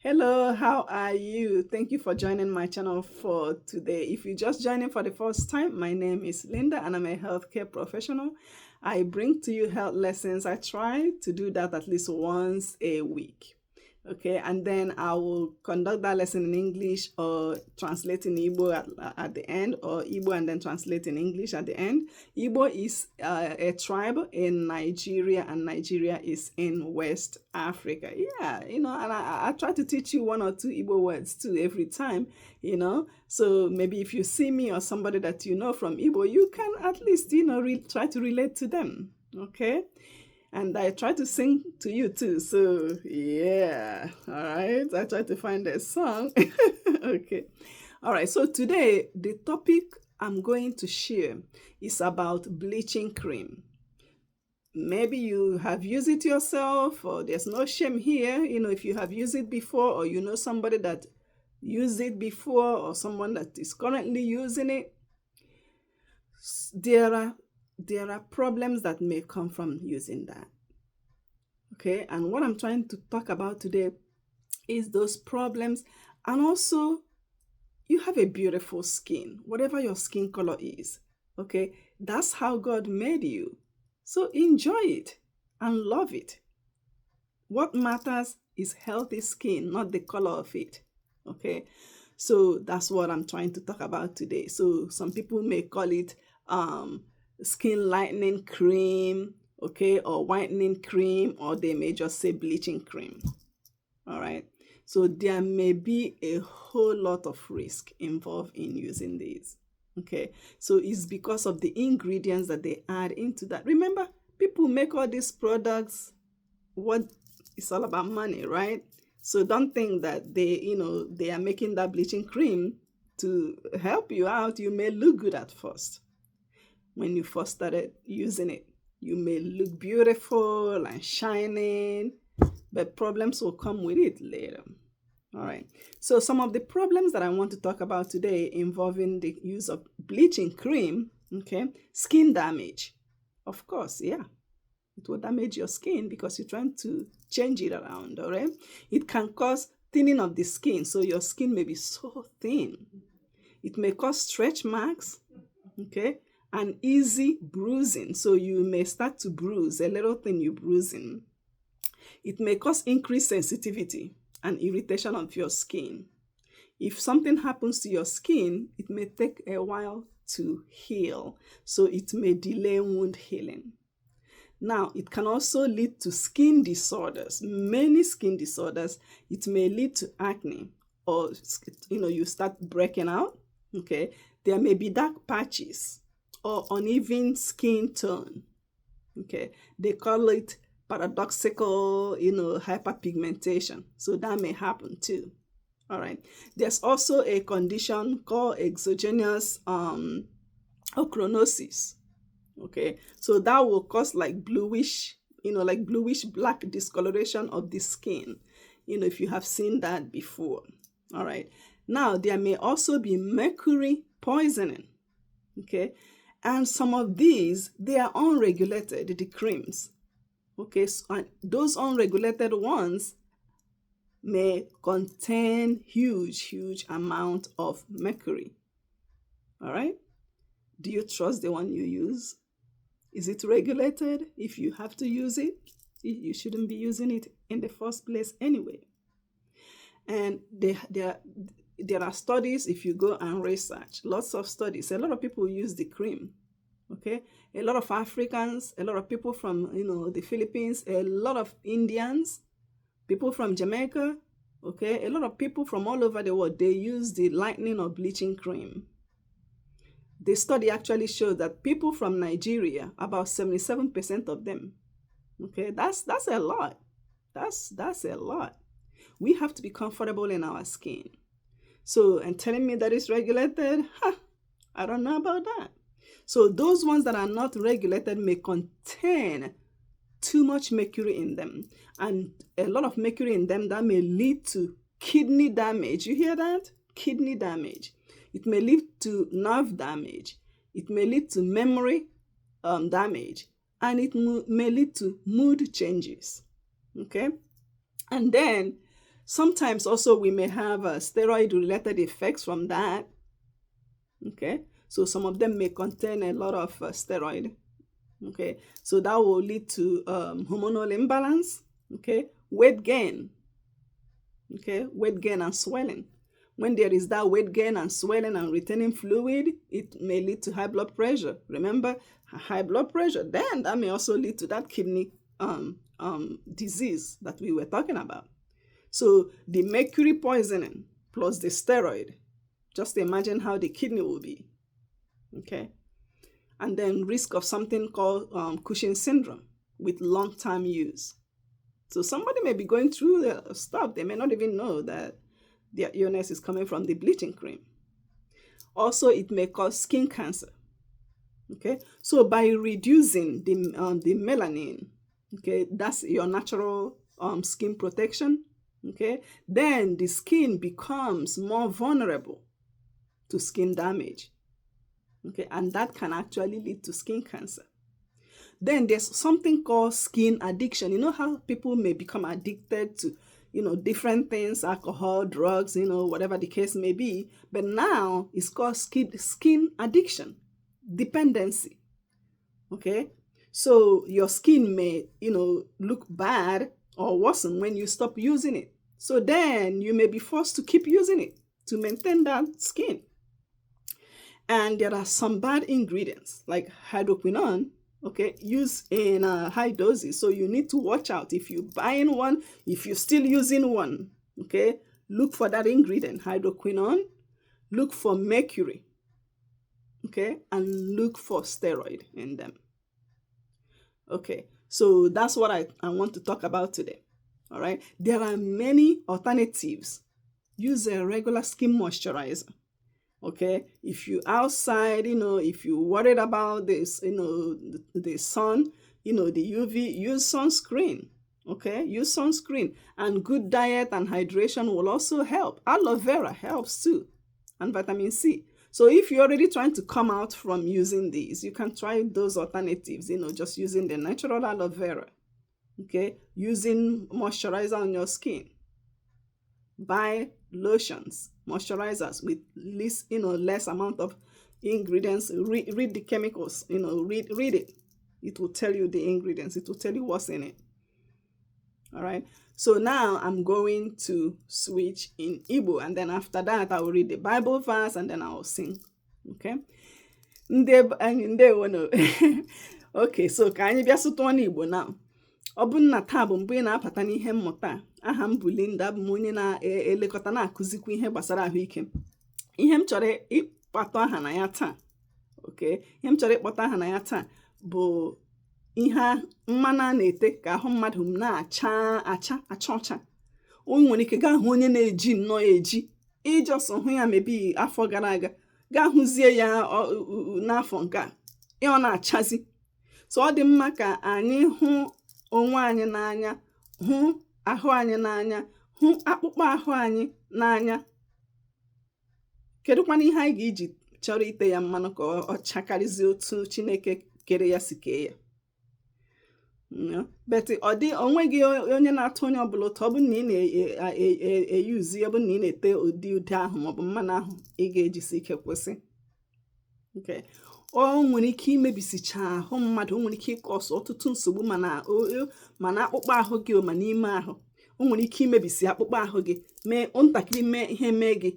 Hello, how are you? Thank you for joining my channel for today. If you're just joining for the first time, my name is Linda and I'm a healthcare professional. I bring to you health lessons. I try to do that at least once a week. Okay, and then I will conduct that lesson in English or translate in Igbo at the end, or Igbo and then translate in English at the end. Igbo is a tribe in Nigeria, and Nigeria is in West Africa. Yeah, and I try to teach you one or two Igbo words too every time, So maybe if you see me or somebody that you know from Igbo, you can at least, try to relate to them. Okay. And I try to sing to you too. So, yeah. All right. I try to find a song. Okay. All right. So, today, the topic I'm going to share is about bleaching cream. Maybe you have used it yourself, or there's no shame here. If you have used it before, or you know somebody that used it before, or someone that is currently using it, there are problems that may come from using that. Okay, and what I'm trying to talk about today is those problems. And also, you have a beautiful skin, whatever your skin color is. Okay, that's how God made you. So enjoy it and love it. What matters is healthy skin, not the color of it. Okay, so that's what I'm trying to talk about today. So some people may call it skin lightening cream, okay, or whitening cream, or they may just say bleaching cream. All right, so there may be a whole lot of risk involved in using these. Okay, so it's because of the ingredients that they add into that. Remember, people make all these products, it's all about money, right? So don't think that they are making that bleaching cream to help you out. You may look good at first. When you first started using it, you may look beautiful and shining, but problems will come with it later. All right. So some of the problems that I want to talk about today involving the use of bleaching cream, okay, skin damage. Of course, yeah. It will damage your skin because you're trying to change it around, all right? It can cause thinning of the skin, so your skin may be so thin. It may cause stretch marks, okay, and easy bruising. So you may start to bruise, a little thing you're bruising. It may cause increased sensitivity and irritation of your skin. If something happens to your skin, it may take a while to heal. So it may delay wound healing. Now, it can also lead to skin disorders, many skin disorders. It may lead to acne, or, you start breaking out, okay? There may be dark patches or uneven skin tone, okay? They call it paradoxical, hyperpigmentation. So that may happen too, all right? There's also a condition called exogenous ochronosis. Okay, so that will cause like bluish black discoloration of the skin, if you have seen that before. All right, now there may also be mercury poisoning. Okay, and some of these, they are unregulated, the creams. Okay, so those unregulated ones may contain huge amount of mercury. All right, do you trust the one you use? Is it regulated? If you have to use it, you shouldn't be using it in the first place anyway. And there are studies, if you go and research, lots of studies. A lot of people use the cream, okay? A lot of Africans, a lot of people from, the Philippines, a lot of Indians, people from Jamaica, okay? A lot of people from all over the world, they use the lightening or bleaching cream. The study actually showed that people from Nigeria, about 77% of them, okay, that's a lot. That's a lot. We have to be comfortable in our skin. So, and telling me that it's regulated, I don't know about that. So those ones that are not regulated may contain too much mercury in them, and a lot of mercury in them that may lead to kidney damage. You hear that? Kidney damage. It may lead to nerve damage. It may lead to memory damage. And it may lead to mood changes. Okay? And then Sometimes also we may have steroid-related effects from that. Okay, so some of them may contain a lot of steroid. Okay, so that will lead to hormonal imbalance. Okay, weight gain. Okay, weight gain and swelling. When there is that weight gain and swelling and retaining fluid, it may lead to high blood pressure. Remember, high blood pressure, then that may also lead to that kidney disease that we were talking about. So the mercury poisoning plus the steroid, just imagine how the kidney will be. Okay, and then risk of something called Cushing syndrome with long-term use. So somebody may be going through the stuff, they may not even know that their illness is coming from the bleaching cream. Also, it may cause skin cancer. Okay, so by reducing the melanin, okay, that's your natural skin protection. Okay, then the skin becomes more vulnerable to skin damage. Okay, and that can actually lead to skin cancer. Then there's something called skin addiction. You know how people may become addicted to, different things, alcohol, drugs, whatever the case may be. But now it's called skin addiction, dependency. Okay, so your skin may, look bad or worsen when you stop using it. So then you may be forced to keep using it to maintain that skin. And there are some bad ingredients like hydroquinone, okay, used in high doses. So you need to watch out. If you're buying one, if you're still using one, okay, look for that ingredient, hydroquinone, look for mercury, okay, and look for steroid in them. Okay, so that's what I want to talk about today. All right, there are many alternatives. Use a regular skin moisturizer. Okay, if you're outside, if you're worried about this, the sun, the UV, use sunscreen. Okay, use sunscreen. And good diet and hydration will also help. Aloe vera helps too, and vitamin C. So if you're already trying to come out from using these, you can try those alternatives, just using the natural aloe vera. Okay, using moisturizer on your skin. Buy lotions, moisturizers with less amount of ingredients. Read the chemicals, read it. It will tell you the ingredients. It will tell you what's in it. All right. So now I'm going to switch in Igbo, and then after that I will read the Bible verse, and then I will sing. Okay. Okay, so ka anyị bịa sụtụọ n'Igbo now. Ọ bụ na taa bụ mgbe ị na-apụta n'ihe mmụta, aha m bụ Linda, abụ m onye na-elekọta na-akụzikwa ihe gbasara ahụike. Ihe m chọrọ ịkpọta aha na ya taa, okay, ihe m chọrọ ịkpọta aha na ya taa bụ ihe mmanụ a na-ete ka ahụ mmadụ na-acha ọcha. O nwere ike gaa hụ onye na-eji nnọọ eji, ịjọsọ hụ ya mebi afọ gara aga, gaa hụzie ya n'afọ nke a, ọ na-achazi. So ọ dị mma ka anyị hụ onwe anyị n'anya, hụ ahụ anyị n'anya, hụ akpụkpọ ahụ anyị n'anya. Kedụkwana ihe anyị ga-eji chọrọ ite ya mmanụ ka ọ chakarịzie otu Chineke kere ya si kee ya? But onweghị onye na-atụ onye ọbụla ụtọ. Ọ bụ na ị na-eyuzi, ọ bụ na ị na-ete ụdị ahụ maọbụ mmanụ ahụ, ị ga-ejisi ike kwụsị. Okay, o nwere ike imebisicha ahụ mmadụ, o nwere ike ịkọsụ ọtụtụ nsogbu mana akpụkpọ ahụ gị ma n'ime ahụ. O nwere ike imebisi akpụkpọ ahụ gị, mee ntakịrị mee gị,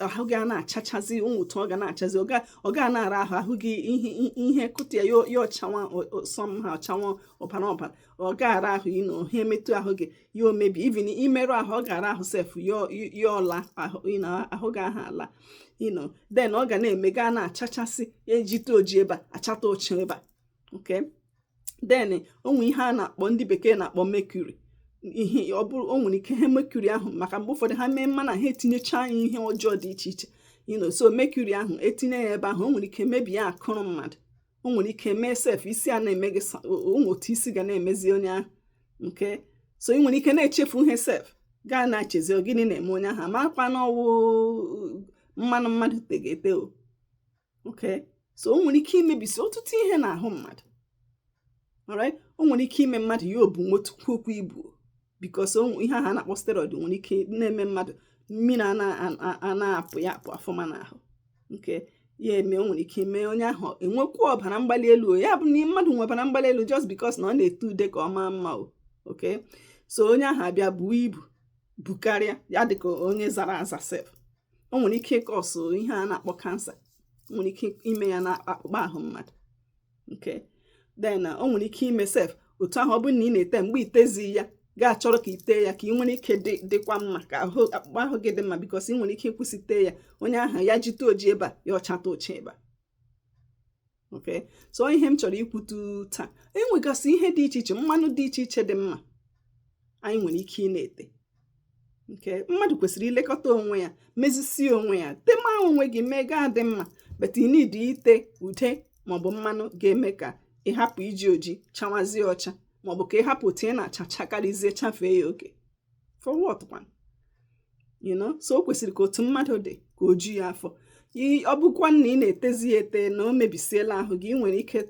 ahụ gị a na-achachazi, ụtụ ọ ga na-achazi, ọ ga na-ara ahụ gị ihe kụta ya ọchawa sọm ha ọchawa ọbara, ọ ga-ara ahụ ha emetụ ahụ gị ya omebi, even imerụ ahụ ọ ga-ara ahụ sef ya ọla ahụ gị ahụ ala, then ọ ga na-eme gaa na-achachasị, ejite oji ebe a achata ochi ebe a. Okay, then onwe ihe a na-akpọ, ndị bekee na-akpọ mercury. Ihe ọ bụrụ, o nwere ike ihe mercury ahụ, maka mgbe ụfọdụ ha mee mmanụ ha etinyecha anyị ihe ọjọọ dị iche iche, so mercury ahụ etinye ya ebe ahụ, o nwere ike mebie akụrụ mmadụ, o nwere ike mee sef isi a na-eme gị, otu isi ga na-emezi onye ahụ. Okay, so ị nwere ike na-echefu ihe sef, gaa na-echezi gịnị na-eme onye ahụ, amakwa n'ọwụ mmanụ mmadụ tegete o. Okay, so o nwere ike imebisi ọtụtụ ihe n'ahụ mmadụ. Alright, o nwere ike ime mmadụ ya obu nwotukwu okwu ibu, because ihe ha na-akpọ steroid nwere ike na-eme mmadụ mmiri a na-apụ ya apụ afọma n'ahụ. nke ya eme o nwere ike ime onye ahụ enwekwa ọbara mgbali elu. Ya bụ na mmadụ nwe ọbara mgbali elu just because na ọ na-ete ude ka ọ maa mma o. Okay, so onye ahụ abịa buo ibu bukarịa ya dịka onye zara aza sef. O nwere ike ịkọsụ ihe a na-akpọ kansa, nwere ike ime ya na akpụkpọ ahụ mmadụ. Okay, then o nwere ike ime sef otu ahụ ọ bụrụ na ị na-ete mgbe itezi ya ga-achọrọ ka ite ya ka ị nwere ike dịkwa mma ka akpụkpọ ahụ gị dị mma, bikos ị nwere ike ịkwụsịte ya onye ahụ ya jite oji ebe a ya ọchata oche ebe a. Okay, so ihe m chọrọ ikwutu taa, enwegasị ihe dị iche iche, mmanụ dị iche iche dị mma anyị nwere ike ị na-ete. Okay, mmadụ kwesịrị ilekọta onwe ya, mezisie onwe ya, tema onwe gị mee gaa dị mma, but ị need ite ude maọbụ mmanụ ga-eme ka ị hapụ iji oji chawazie ọcha, maọbụ ka ị hapụ tinye na chakarịzie chafee ya oke. For what one? You know, so o kwesịrị ka otu mmadụ dị ka o ju ya afọ. Ọ bụkwa na ị na-etezi ete na o mebisiela ahụ gị, nwere ike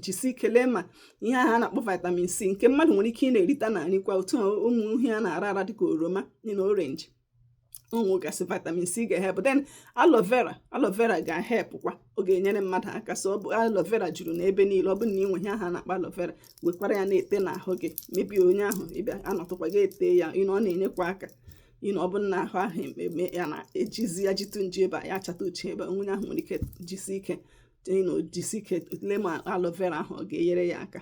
jisi ikele ma ihe ahụ a na-akpọ vitamin C nke mmadụ nwere ike ị na-erita na nri kwa otu ụmụ ihe a na-ara ara dịka oroma na orange. Ụmụ gasị vitamin C ga-ehepụ. Then aloe vera ga-ahepụ kwa, ọ ga-enyere mmadụ aka. So ọ bụ aloe vera juru n'ebe niile. Ọ bụ na ị nwe ihe ahụ a na-akpọ aloe vera, wekwara ya na-ete n'ahụ gị, mebi onye ahụ ịbịa anọtụkwa gị ete ya, ọ na-enyekwa aka. Ọ bụ na ahụ eme ya na-ejizi ya jitu nje ebe a ya achata uche ebe onye ahụ nwere ike jisi ike lema aloe vera ahụ ọ ga-enyere ya aka.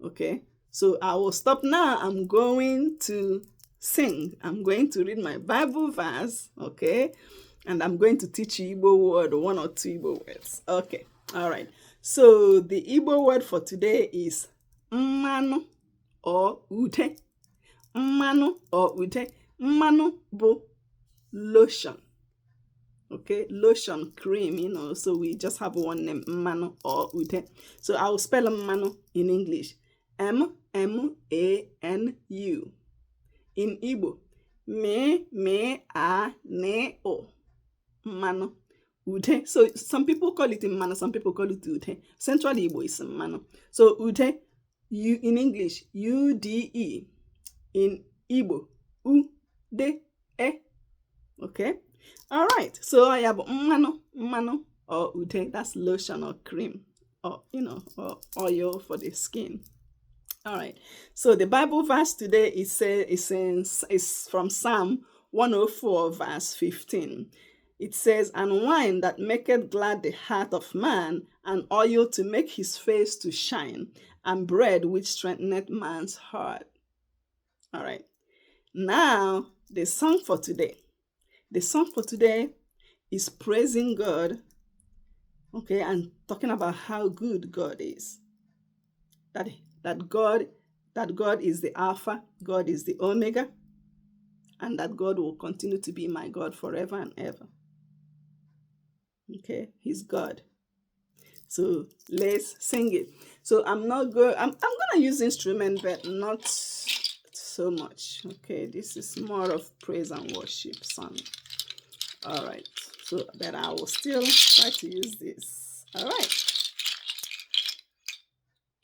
Okay, so I will stop now. I'm going to sing. I'm going to read my Bible verse, okay? And I'm going to teach you Igbo word, 1 or 2 Igbo words. Okay, all right. So the Igbo word for today is mmanu or ude. Mmanu or ude. Mmanu bụ lotion. Okay, lotion, cream, so we just have one name, mmanu or ude. So I will spell mmanu in English. M-M-A-N-U. In Igbo, me-a-ne-o. Mmanu. Ude. So some people call it mmanu, some people call it ude. Central Igbo is mmanu. So ude, in English, U-D-E. In Igbo, U-de-e. Okay? All right. So I have mmanu or ude. That's lotion or cream or, or oil for the skin. All right. So the Bible verse today is from Psalm 104, verse 15. It says, "And wine that maketh glad the heart of man, and oil to make his face to shine, and bread which strengtheneth man's heart." All right. Now, the song for today. The song for today is praising God, okay, and talking about how good God is. That God is the Alpha, God is the Omega, and that God will continue to be my God forever and ever. Okay, He's God. So let's sing it. So I'm gonna use instrument, but not so much. Okay, this is more of praise and worship song. All right, so but I will still try to use this. All right.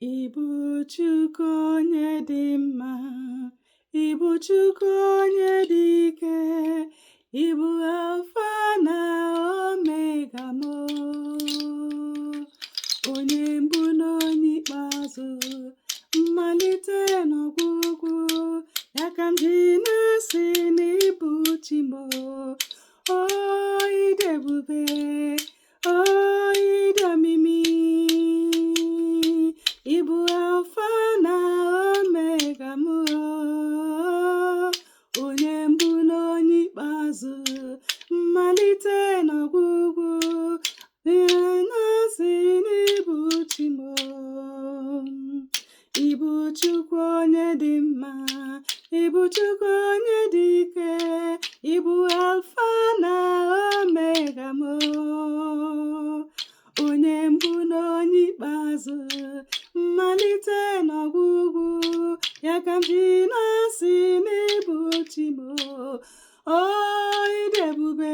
Ibu Chukwu onye dị mma, Ibu Chukwu onye dị ike, Ibu Alfa na Omega mo, onye mbụ na onye ikpeazụ, mmalite na ọgwụgwụ, ya ka m ji na-asị na ịbụ Chi mo. O ịdị ebube, o ịdị omimi, Ibu Alfa na Omega mo, onye mbụ na onye ikpeazụ, mmalite na ọgwụgwụ, ya na-asị na ịbụ Chi mo. Ibu Chukwu onye dị mma, Ibu Chukwu onye dị ike, Ibu Alfa na Omega mo, onye mbụ na onye ikpeazụ, mmalite na ọgwụgwụ, ya ka m ji na-asị na ịbụ Chi mo. O ịdị ebube,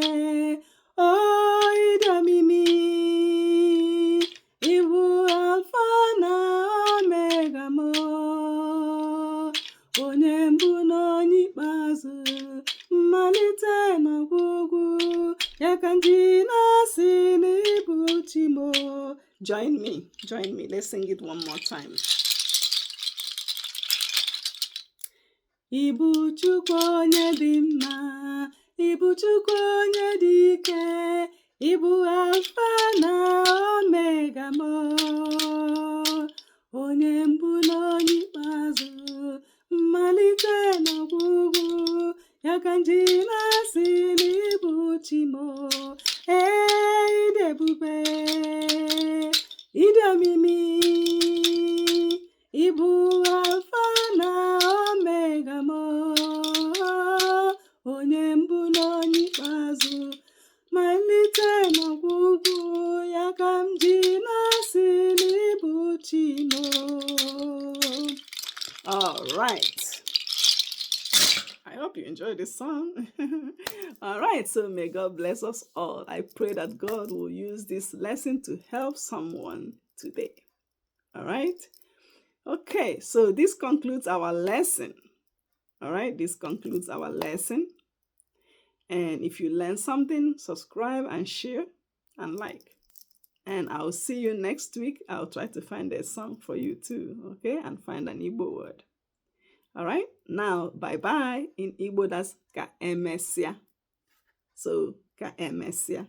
o ịdị omimi, Ibu Alfa na Omega mo, onye n'ikpeazụ, mmalite n'ọgwụgwụ, ya ka m ji na-asị n'ịbụ chi m. Join me, let's sing it one more time. Ịbụ Chukwu onye dị mma, ịbụ Chukwu onye dị ike, ịbụ Alfa na Omega m, onye mbụ na onye ikpeazụ, mmalite n'ọgwụgwụ, ya ka m ji na-asị n'ịbụ chi m. Ịdị ebube, ịdị omimi, ịbụ Alfa na Omega m, onye mbụ na onye ikpeazụ, malite n'ọgwụgwụ, ya ka m ji na-asị n'ịbụ chi m. All right. I hope you enjoyed this song. All right, so may God bless us all. I pray that God will use this lesson to help someone today. All right. Okay, so this concludes our lesson. All right, this concludes our lesson. And if you learned something, subscribe and share and like. And I'll see you next week. I'll try to find a song for you too, okay? And find an Igbo word. All right, now bye-bye. In Igbo, that's ka emesia. So, ka emesia.